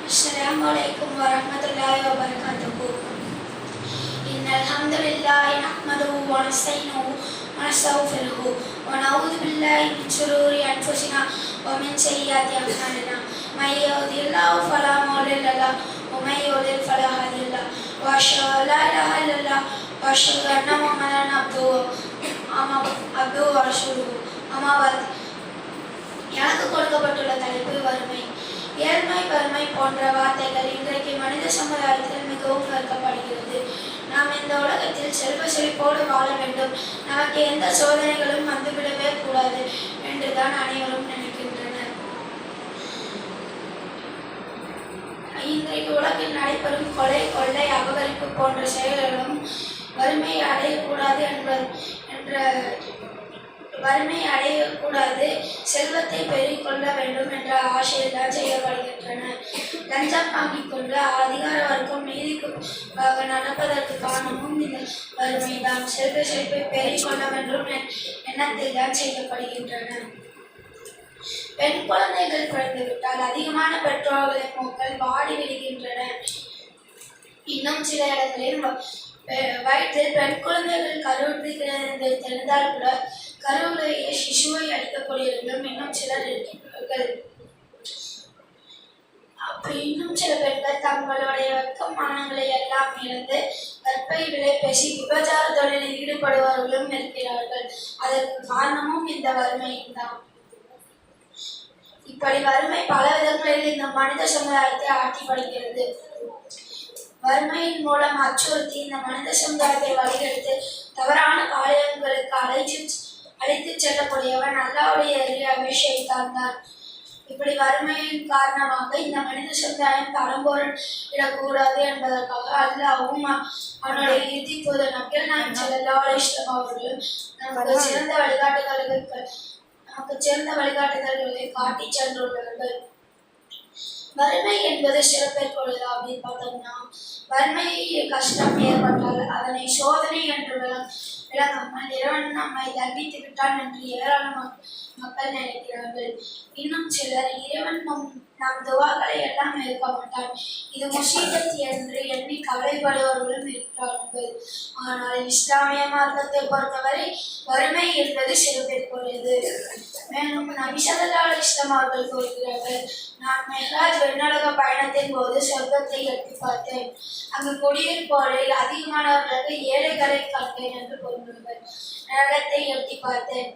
Assalamualaikum warahmatullahi wabarakatuh. Innal hamdalillah nahmaduhu wa nasta'inuhu wa nastaghfiruhu wa na'udzu billahi min shururi anfusina wa min sayyiati a'malina. May yahdihillahu fala mudilla lahu wa may yudlil fala hadiya lahu. Wa asyhadu an la ilaha illallah wa asyhadu anna Muhammadan abduhu wa rasuluhu. Amma ba'd. எனக்கு கொடுக்கப்பட்டுள்ள தலைப்பு வறுமை. ஏழ்மை, வறுமை போன்ற வார்த்தைகள் இன்றைக்கு மனித சமுதாயத்தில் மிகவும் கற்கப்படுகிறது. நாம் இந்த உலகத்தில் செல்வ செழிப்போடு வாழ வேண்டும், நமக்கு எந்த சோதனைகளும் வந்துவிடவே கூடாது என்றுதான் அனைவரும் நினைக்கின்றனர். இன்றைக்கு உலகில் நடைபெறும் கொலை, கொள்ளை, அபகரிப்பு போன்ற செயல்களும் வறுமை அடையக்கூடாது வறுமை அடையக்கூடாது, செல்வத்தை பெருக்கிக்கொள்ள வேண்டும் என்ற ஆசையில் தான் செய்யப்படுகின்றன. லஞ்சம் வாங்கிக் கொண்டு அதிகார வர்க்கம் நீதிக்காக நடப்பதற்கு காரணமும் இந்த வறுமைதான். செல்வ செழிப்பை பெருக்கிக்கொள்ள வேண்டும் எண்ணத்தில் தான் செய்யப்படுகின்றன. பெண் குழந்தைகள் பிறந்துவிட்டால் அதிகமான பெற்றோர்களின் மூக்கள் வாடி விடுகின்றன. இன்னும் சில இடங்களில் வயிற்றில் பெண் குழந்தைகள் கருவுறுகிறது தெரிந்தால் கூட கருவிலேயே சிசுவை அளிக்கக்கூடியவர்களும் இன்னும் சிலர் இருக்கிறார்கள். இன்னும் சில பெண்கள் தங்களுடைய வெட்கமானங்களை எல்லாம் இழந்து கற்பை விலை பேசி விபச்சார தொழிலில் ஈடுபடுபவர்களும் இருக்கிறார்கள். அதற்கு காரணமும் இந்த வறுமைதான். இப்படி வறுமை பல விதங்களில் இந்த மனித சமுதாயத்தை ஆட்டி படுகிறது. வறுமையின் மூலம் அச்சுறுத்தி இந்த மனித சமுதாயத்தை வழிகெடுத்து தவறான காரியங்களுக்கு அழைத்து செல்லக்கூடியவன் அல்லாஹ்வுடைய அபிஷேகத்தான் தான். இப்படி வறுமையின் காரணமாக இந்த மனித சமுதாயம் தளம்போரிடக்கூடாது என்பதற்காக அல்லாஹ்வும் அவனுடைய இறுதி தூதர் நபிகள் நாயகம் ஸல்லல்லாஹு அலைஹி வஸல்லம் அவர்களும் நமக்கு சிறந்த வழிகாட்டுதல்களை காட்டி சென்றுள்ளார்கள். வறுமை என்பது சிறப்பிற்குரியது அப்படின்னு பார்த்தோம்னா, வறுமை கஷ்டம் ஏற்பட்டால் அதனை சோதனை என்று விளங்காமல் இறைவன் நம்மை தண்டித்து விட்டான் என்று ஏராளமான மக்கள் நினைக்கிறார்கள். இன்னும் சிலர் இறைவன் நம் துவாக்களை எல்லாம் இருக்க மாட்டான், இது முசீபத் என்று எண்ணி கவலைப்படுபவர்களும் இருக்கிறார்கள். ஆனால் இஸ்லாமிய மார்க்கத்தை பொறுத்தவரை வறுமை என்பது சிறப்பிற்குரியது. மேலும் நபி ஸல்லல்லாஹு அலைஹி வஸல்லம் அவர்கள் கூறுகிறார்கள், நான் மெஹ்ராஜ் விண்ணுலக பயணத்தின் போது சொர்க்கத்தை எட்டி பார்த்தேன். அங்கு குடியிருப்போரில் அதிகமானவர்களுக்கு ஏழைகளை கண்டேன் என்று கூறுகிறார்கள். நரகத்தை எட்டி பார்த்தேன்,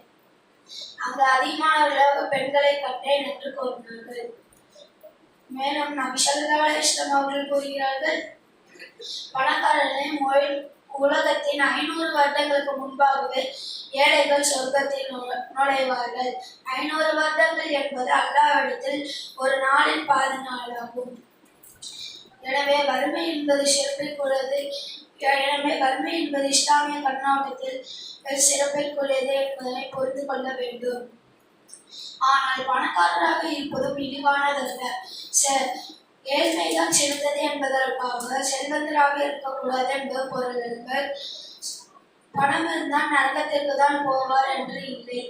அங்கு அதிகமானவர்களாக பெண்களை கண்டேன் என்று கூறினார்கள். மேலும் நபி ஸல்லல்லாஹு அலைஹி வஸல்லம் அவர்கள் கூறுகிறார்கள், பணக்காரர்களை உலகத்தின் 500 வருடங்களுக்கு முன்பாகவே ஏழைகள் சொர்க்கத்தில் நுழைவார்கள். 500 வருடங்கள் என்பது அல்லாஹ்விடத்தில் ஒரு நாளின் பாதி நாளாகும். எனவே வறுமை என்பது சிறப்பிற்குரியது. எனவே வறுமை என்பது இஸ்லாமிய கண்ணோட்டத்தில் சிறப்பிற்குரியது என்பதனை புரிந்து கொள்ள வேண்டும். ஆனால் பணக்காரராக இருப்பதும் இழிவானதல்ல. ஏழ்மைதான் சிறந்தது என்பதற்காக செல்வந்தராக இருக்கக்கூடாது என்பது பொருள்கள். பணம் இருந்தால் நரகத்திற்கு தான் போவார் என்று இல்லை.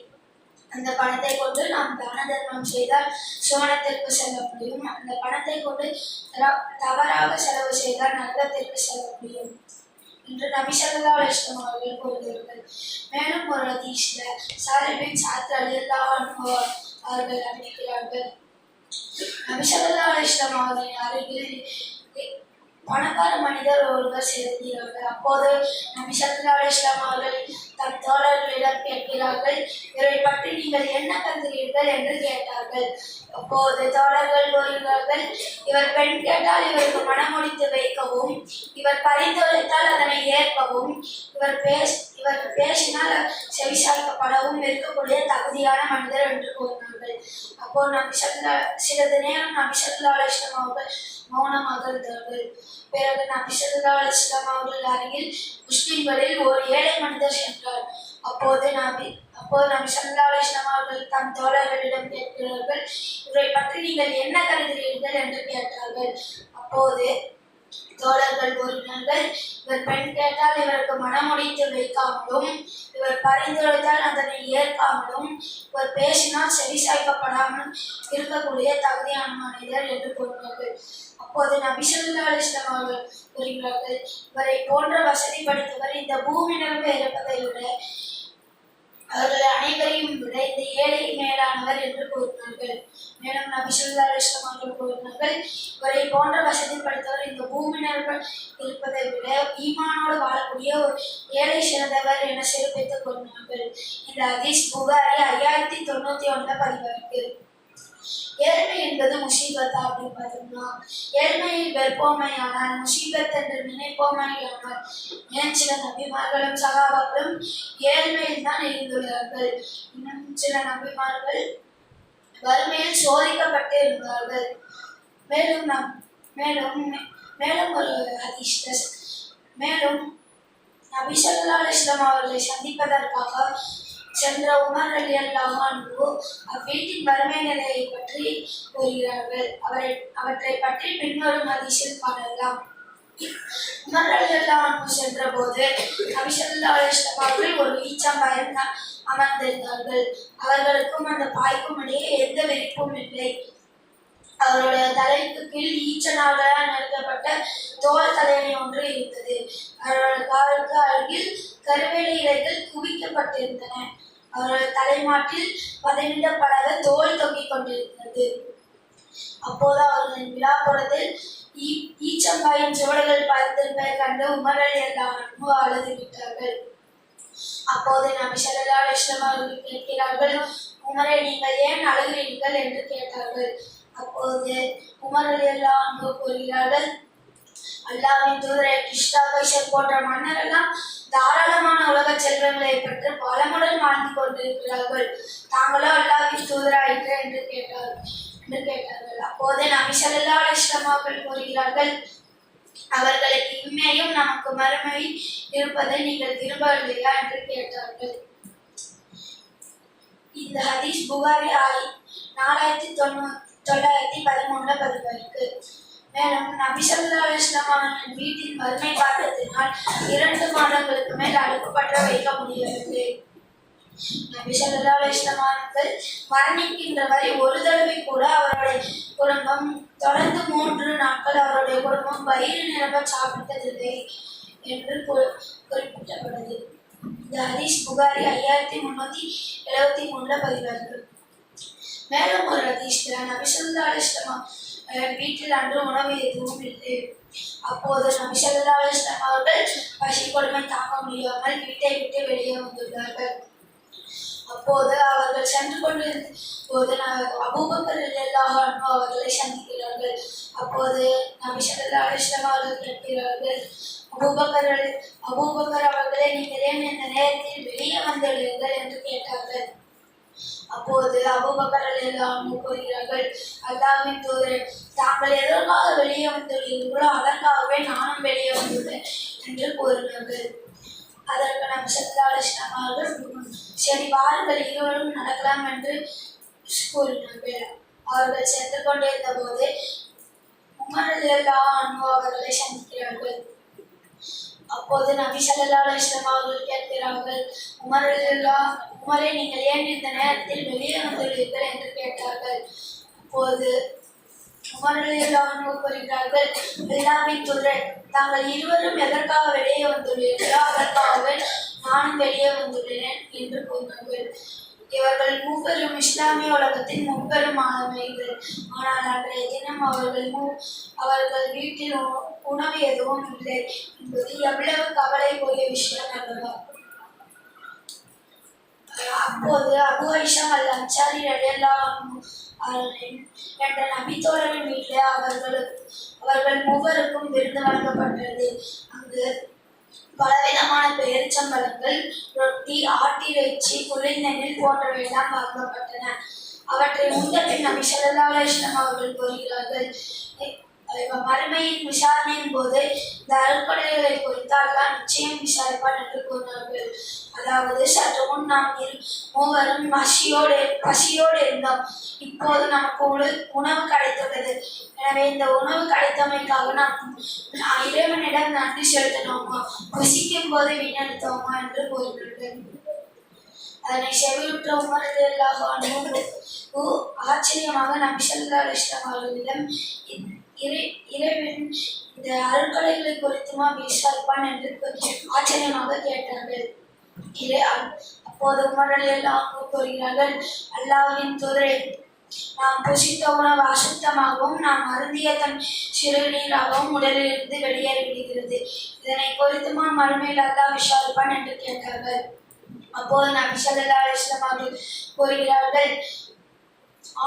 அந்த பணத்தை கொண்டு நாம் தான தர்மம் செய்தால் சுவனத்திற்கு செல்ல முடியும். அந்த பணத்தை கொண்டு தவறாக செலவு செய்தால் நரகத்திற்கு செல்ல முடியும் என்று நபி ஸல்லல்லாஹு அலைஹி வஸல்லம் அவர்கள் கூறுகிறார்கள். மேலும் ஒரு ஹதீஸ்ல சாலிஹ் பின் சஅத் ரலியல்லாஹு அன்ஹு அவர்கள் அறிவிக்கிறார்கள், நபி ஸல்லல்லாஹு அலைஹி வஸல்லம் அவர்களின் அருகில் பணக்கார மனிதர் ஒருவர் செல்கிறார்கள். அப்போது நபி ஸல்லல்லாஹு அலைஹி வஸல்லம் அவர்கள் தம் தோழர்களிடம் கேட்கிறார்கள், இவரை பற்றி நீங்கள் என்ன கருதுகிறீர்கள் என்று கேட்டார்கள். அப்போது தோழர்கள் கூறுகிறார்கள், இவர் பெண் கேட்டால் இவருக்கு மனமுடித்து வைக்கவும், இவர் பரிந்துரைத்தால் அதனை ஏற்கவும், இவர் பேசினால் செவிசாய்க்கப்படவும் இருக்கக்கூடிய தகுதியான மனிதர் என்று கூறினார்கள். அப்போ சிறிது நேரம் நபி ஸல்லல்லாஹு அலைஹி வஸல்லம் அவர்கள் மௌனமாக இருந்தார்கள். பிறகு நபி ஸல்லல்லாஹு அலைஹி வஸல்லம் அவர்கள் அருகில் முஸ்லிம்களில் ஒரு ஏழை மனிதர் சென்றார். அப்போது நபி ஸல்லல்லாஹு அலைஹி வஸல்லம் அவர்கள் தம் தோழர்களிடம் கேட்கிறார்கள், இவரை பற்றி நீங்கள் என்ன கருதுகிறீர்கள் என்று கேட்டார்கள். அப்போது தோழர்கள் கூறினார்கள், இவர் பெண் கேட்டால் இவருக்கு மனமுடித்து வைக்காமலும், இவர் பரிந்துரைத்தால் அதனை ஏற்காமலும், இவர் பேசினால் செவிசாய்க்கப்படாமலும் இருக்கக்கூடிய தகுதியான மனிதர் என்று கூறினார்கள். அப்போது நபி ஸல்லல்லாஹு அலைஹி வஸல்லம் அவர்கள் கூறுகிறார்கள், இவரை போன்ற வசதி படைத்தவர் இந்த பூமி நிரம்ப இருப்பதை விட அவர்கள் அனைவரையும் விட இந்த ஏழை மேலானவர் என்று கூறினார்கள். மேலும் நபி ஸல்லல்லாஹு அலைஹி வஸல்லம் அவர்கள் கூறினார்கள், இவரை போன்ற வசதி படைத்தவர் இந்த பூமி நிரம்ப இருப்பதை விட ஈமானோடு வாழக்கூடிய ஒரு ஏழை சிறந்தவர் என சிறப்பித்துக் கூறினார்கள். இந்த ஹதீஸ் புகாரி 5091 பதிவாயிருக்கு. ஏழ்மை என்பது முசீபத்தா அப்படின்னு பார்த்தோம்னா, ஏழ்மையில் வெறுப்போமையானால் முசீபத் என்று நினைப்போமையானால் ஏன் சில நபிமார்களும் சகாபாக்களும் ஏழ்மையில் தான் இருந்துள்ளார்கள். இன்னும் சில நபிமார்கள் வறுமையில் சோதிக்கப்பட்டு இருந்தார்கள். மேலும் ஒரு ஹதீஸ், மேலும் நபி ஸல்லல்லாஹு அலைஹி வஸல்லம் அவர்களை சந்திப்பதற்காக சென்ற உமர் ரலியல்லாஹு அன்ஹு அவ்வீட்டின் வறுமை நிலையை பற்றி கூறுகிறார்கள். அவற்றை பற்றி பின்வரும் ஹதீஸில் காணலாம். உமர் ரலியல்லாஹு அன்ஹு சென்ற போது நபி ஸல்லல்லாஹு அலைஹி வஸல்லம் அவர்கள் ஒரு ஈச்சம்பாயில் அமர்ந்திருந்தார்கள். அவர்களுக்கும் அந்த பாய்க்கும் இடையே எந்த விரிப்பும் இல்லை. அவருடைய தலைக்கு கீழ் ஈச்சனாகளால் நெருக்கப்பட்ட தோல் தலையணை ஒன்று இருந்தது. அவருடைய காலுக்கு அருகில் கருவேலை இலைகள் குவிக்கப்பட்டிருந்தன. அவருடைய தலைமாட்டில் பதனிடப்படாத தோல் தொங்கிக் கொண்டிருந்தது. அப்போது அவர்களின் விழாப்புறத்தில் ஈச்சம்பாயின் சுவடுகள் பதிந்திருப்பதை கண்டு உமர் ரலியல்லாஹு அன்ஹு அழுது விட்டார்கள். அப்போது நபி ஸல்லல்லாஹு அலைஹி வஸல்லம் அவர்கள் கேட்கிறார்கள், உமரே, நீங்கள் ஏன் அழுகிறீர்கள் என்று கேட்டார்கள். அப்போது உமர் ரலியல்லாஹு அன்ஹு கூறுகிறார்கள், அல்லாஹ்வின் தூதரே, கிஸ்ரா கைசர் போன்ற மன்னரெல்லாம் தாராளமான உலக செல்வங்களை பெற்று பலமுடன் வாழ்ந்து கொண்டிருக்கிறார்கள். தாங்களோ அல்லாஹ்வின் தூதராயிற்று என்று கேட்டார்கள். அப்போது நபி ஸல்லல்லாஹு அலைஹி வஸல்லம் அவர்கள் கூறுகிறார்கள், அவர்களுக்கு இம்மையும் நமக்கு மறுமை இருப்பதை நீங்கள் விரும்பவில்லையா என்று கேட்டார்கள். இந்த ஹதீஸ் புகாரி 4913 பதிவாயிருக்கு. மேலும் நபி ஸல்லல்லாஹு அலைஹி வஸல்லம் அவர்களின் வீட்டின் வறுமை காரணத்தினால் 2 மாதங்களுக்கு மேல் அடுக்கப்பட்ட வைக்க முடியவில்லை. நபி ஸல்லல்லாஹு அலைஹி வஸல்லம் அவர்கள் மரணிக்கின்ற வரை ஒரு தடவை கூட அவருடைய குடும்பம் தொடர்ந்து 3 நாட்கள் அவருடைய குடும்பம் வயிறு நிரம்ப சாப்பிட்டதில்லை என்று குறிப்பிட்டப்படுது. இந்த ஹதீஸ் புகாரி 5373 பதிவாயிருக்கு. மேலும் ஒரு ஹதீஸ்ல நபி ஸல்லல்லாஹு அலைஹி வஸல்லம் வீட்டில் அன்று உணவு எதுவும் இல்லை. அப்போது நபி ஸல்லல்லாஹு அலைஹி வஸல்லம் அவர்கள் பசி கொடுமை தாங்க முடியாமல் வீட்டை விட்டு வெளியே வந்துள்ளார்கள். அப்போது அவர்கள் சென்று கொண்டிருந்த போது அபூபக்கர் ரலியல்லாஹு அன்ஹு அவர்களை சந்திக்கிறார்கள். அப்போது நபி ஸல்லல்லாஹு அலைஹி வஸல்லம் அவர்கள் கேட்கிறார்கள், அபூபக்கர் அவர்களே, நீங்கள் ஏன் இந்த நேரத்தில் வெளியே வந்துள்ளீர்கள் என்று கேட்டார்கள். அப்போது அபூபக்கர் ரலியல்லாஹு அன்ஹு கூறுகிறார்கள், அல்லாஹ்வின் தூதரே, தாங்கள் எதற்காக வெளியே வந்துள்ளீர்களோ அதற்காகவே நானும் வெளியே வந்துள்ளேன் என்று கூறினார்கள். அதற்கு நபி ஸல்லல்லாஹு அலைஹி வஸல்லம் அவர்கள், சரி வாருங்கள், இருவரும் நடக்கலாம் என்று கூறினார்கள். அவர்கள் சென்று கொண்டிருந்த போது உமர் ரலியல்லாஹு அன்ஹு அவர்களை சந்திக்கிறார்கள். அப்போது நபி ஸல்லல்லாஹு அலைஹி வஸல்லம் அவர்கள் கேட்கிறார்கள், உமரே, நீங்கள் ஏன் இந்த நேரத்தில் வெளியே வந்துள்ளீர்கள் என்று கேட்டார்கள். அப்போது உமர் ரலியல்லாஹு அன்ஹு கூறுகிறார்கள், அல்லாஹ்வின் தூதரே, தாங்கள் இருவரும் எதற்காக வெளியே வந்துள்ளீர்களோ அதற்காகவே நானும் வெளியே வந்துள்ளேன் என்று கூறினார்கள். இவர்கள் மூவரும் இஸ்லாமிய உலகத்தின் முப்பெரும் ஆளுமைகள். ஆனால் அன்றைய தினம் அவர்கள் வீட்டில் உணவு எதுவும் இல்லை என்பது எவ்வளவு கவலைக்குரிய விஷயம் அல்லவா? அப்போது அபு ஐஷா அல் அன்சாரி ரலியல்லாஹு அன்ஹு என்ற நபித்தோழரின் வீட்டில் அவர்கள் மூவருக்கும் விருந்து வழங்கப்பட்டது. அங்கு பலவிதமான பேரிச்சம்பழங்கள், ரொட்டி, ஆட்டிறைச்சி, குளிர்நீர் போன்றவையெல்லாம் வழங்கப்பட்டன. அவற்றை உண்ட பின் நபி ஸல்லல்லாஹு அலைஹி வஸல்லம் அவர்கள் கூறுகிறார்கள், மறுமையின் விசாரணையின் போது இந்த அருட்கொடைகளை குறித்து அல்லாஹ் நிச்சயம் விசாரிப்பான் என்று கூறினார்கள். அதாவது சற்று முன் நாம் மூவரும் பசியோடு இருந்தோம். இப்போது நமக்கு உணவு கிடைத்துள்ளது. எனவே இந்த உணவு கிடைத்தமைக்காக நாம் இறைவனிடம் நன்றி செலுத்தினோமா, புசிக்கும் போது வீணடித்தோமா என்று கூறினார்கள். அதனை செவியுற்ற உமர் ரலியல்லாஹு அன்ஹு ஆச்சரியமாக நபி ஸல்லல்லாஹு அலைஹி வஸல்லம் அவர்களிடம் இறைவன் இந்த அருட்கொடைகளை குறித்துமா விசாரிப்பான் என்று ஆச்சரியமாக கேட்டார்கள். அப்போது உமர் ரலியல்லாஹு அன்ஹு கூறுகிறார்கள், அல்லாஹ்வின் தூதரே, நாம் புசித்த உணவு அசுத்தமாகவும் நாம் அருந்திய தன் சிறுநீராகவும் உடலிலிருந்து வெளியேறிவிடுகிறது. இதனை குறித்துமா மறுமையில் அல்லாஹ் விசாரிப்பான் என்று கேட்டார்கள். அப்போது நபி ஸல்லல்லாஹு அலைஹி வஸல்லம் அவர்கள் கூறுகிறார்கள்,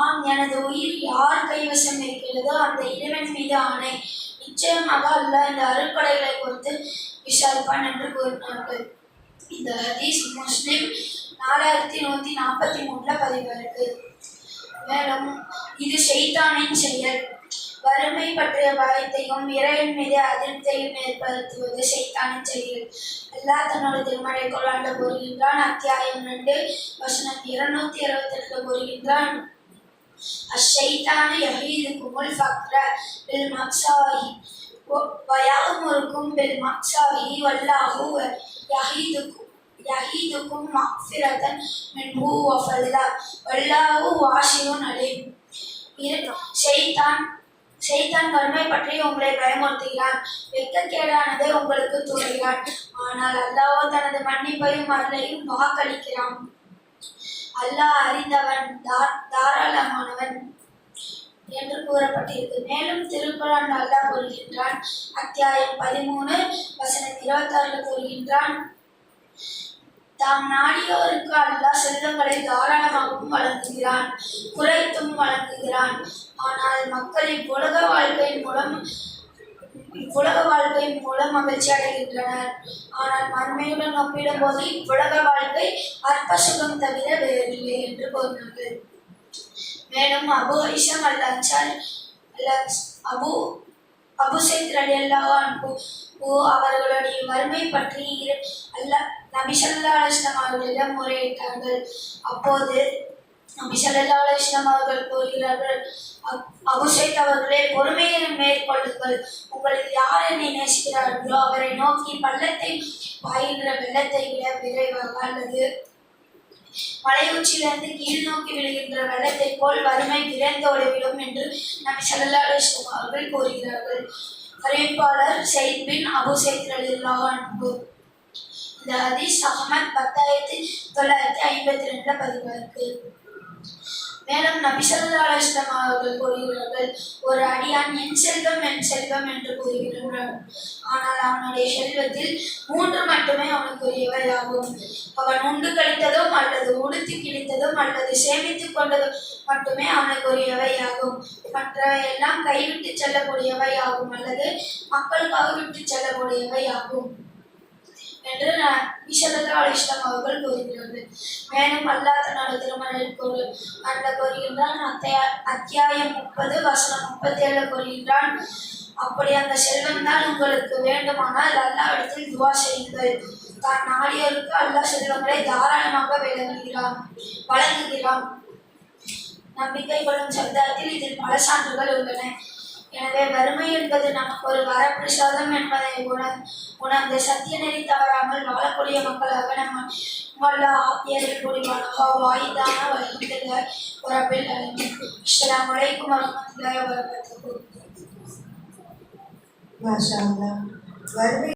ஆம், எனது உயிர் யார் கைவசம் இருக்கிறதோ அந்த இறைவன் மீது ஆணை, நிச்சயமாக அல்லாஹ் இந்த அருட்கொடைகளை குறித்து விசாரிப்பான் என்று கூறினார்கள். இந்த ஹதீஸ் முஸ்லிம் 4143 பதிவாயிருக்கு. மேலும் இது ஷைத்தானின் செயல். வறுமை பற்றிய பயத்தையும் இறைவன் மீது அதிருப்தியையும் ஏற்படுத்துவது ஷைத்தானின் செயல். அல்லாஹ் தன்னோட திருமறை குர்ஆன்ல கூறுகின்றான். அத்தியாயம் 2 வசனம் 222 கூறுகின்றான், அஷ்-ஷைத்தானு யஹீதுகுமுல் ஃபக்ர பில் மக்சாஹி வயஅமுருக்கும் பில் மக்சாஹி வல்லாஹு யஹீதுகும் மக்ஃபிரத்தன் மின்ஹு வ ஃபضلا வல்லாஹு வாஸிஉன் அலீம். ஷைத்தான் வறுமை பற்றி உங்களை பயமுறுத்துகிறான், வெட்கக்கேடானதை உங்களுக்கு தூண்டுகிறான். ஆனால் அல்லாஹ் தனது மன்னிப்பையும் அருளையும் வாக்களிக்கிறான். அல்லாஹ் அறிந்தவன், தாராளமானவன் என்று கூறப்பட்டிருக்கு. மேலும் திருக்குர்ஆன் அல்லாஹ் கூறுகின்றான். அத்தியாயம் 13 வசனம் 26 கூறுகின்றான், தாம் நாடியோருக்கு அல்லாஹ் செல்வங்களை தாராளமாகவும் வழங்குகிறான், குறைத்தும் வழங்குகிறான். ஆனால் மக்கள் இவ்வுலக வாழ்க்கையின் மூலம் மகிழ்ச்சி அடைகின்றனர். ஆனால் மறுமையுடன் ஒப்பிடும்போது இவ்வுலக வாழ்க்கை அற்ப சுகம் தவிர வேறில்லை என்று கூறினார்கள். மேலும் அபு ஹைஸம் அல்-அன்சாரி அபு ஸைத் ரலியல்லாஹு அன்ஹு அவர்களுடைய வறுமை பற்றி நபி ஸல்லல்லாஹு அலைஹி வஸல்லம் அவர்களிடம் முறையிட்டார்கள். அப்போது நபி ஸல்லல்லாஹு அலைஹி வஸல்லம் அவர்கள் கூறுகிறார்கள், அபு ஸைத் அவர்களே, பொறுமையை மேற்கொள்ளுங்கள். உங்களில் யார் என்னை நேசிக்கிறார்களோ அவரை நோக்கி பள்ளத்தை பாய்கின்ற வெள்ளத்தை விட விரைவாக அல்லது மலை உச்சியிலிருந்து கீழ் நோக்கி விழுகின்ற வெள்ளத்தை போல் வறுமை விரைந்தோடிவிடும் என்று நபி ஸல்லல்லாஹு அலைஹி வஸல்லம் அவர்கள் கூறுகிறார்கள். அறிவிப்பாளர் ஸைத் பின் அபு ஸைத் ரலியல்லாஹு அன்ஹு. இந்த ஹதீஸ் அஹ்மத் 10952 பதிவாயிருக்கு. மேலும் நபி ஸல்லல்லாஹு அலைஹி வஸல்லம் அவர்கள் கூறுகிறார்கள், ஒரு அடியான் என் செல்வம் என்று கூறுகிறான். ஆனால் அவனுடைய செல்வத்தில் 3 மட்டுமே அவனுக்குரியவை ஆகும். அவன் உண்டு கழித்ததும் அல்லது உடுத்தி கிழித்ததும் அல்லது சேமித்துக் கொண்டதும் மட்டுமே அவனுக்குரியவை ஆகும். மற்றவை எல்லாம் கைவிட்டு செல்லக்கூடியவை ஆகும் அல்லது மக்களுக்காக விட்டு செல்லக்கூடியவை ஆகும் என்று நபி ஸல்லல்லாஹு அலைஹி வஸல்லம் அவர்கள் கூறுகிறார்கள். மேலும் அல்லாஹ் தன்னோட திருமறையில் கூறுகின்றான். அத்தியாயம் 30 வசனம் 37 கூறுகின்றான், அப்படி அந்த செல்வம் தான் உங்களுக்கு வேண்டுமானால் அல்லாஹ்விடத்தில் துஆ செய்யுங்கள். தான் நாடியோருக்கு அல்லாஹ் செல்வங்களை தாராளமாக வழங்குகிறான். நம்பிக்கை கொள்ளும் சப்தத்தில் இதில் பல சான்றுகள் உள்ளன. எனவே வறுமை என்பது நமக்கு ஒரு வரப்பிரசாதம் என்பதை உணர்ந்து சத்திய நெறி தவறாமல் வாழக்கூடிய மக்களாக நம்ம ஏற்படுவானாக. வாய்தான வல்ஹம்துலில்லாஹி ரப்பில் ஆலமீன். அஸ்ஸலாமு அலைக்கும் வரஹ்மத்துல்லாஹி வபரகாத்துஹு. மாஷா அல்லாஹ்.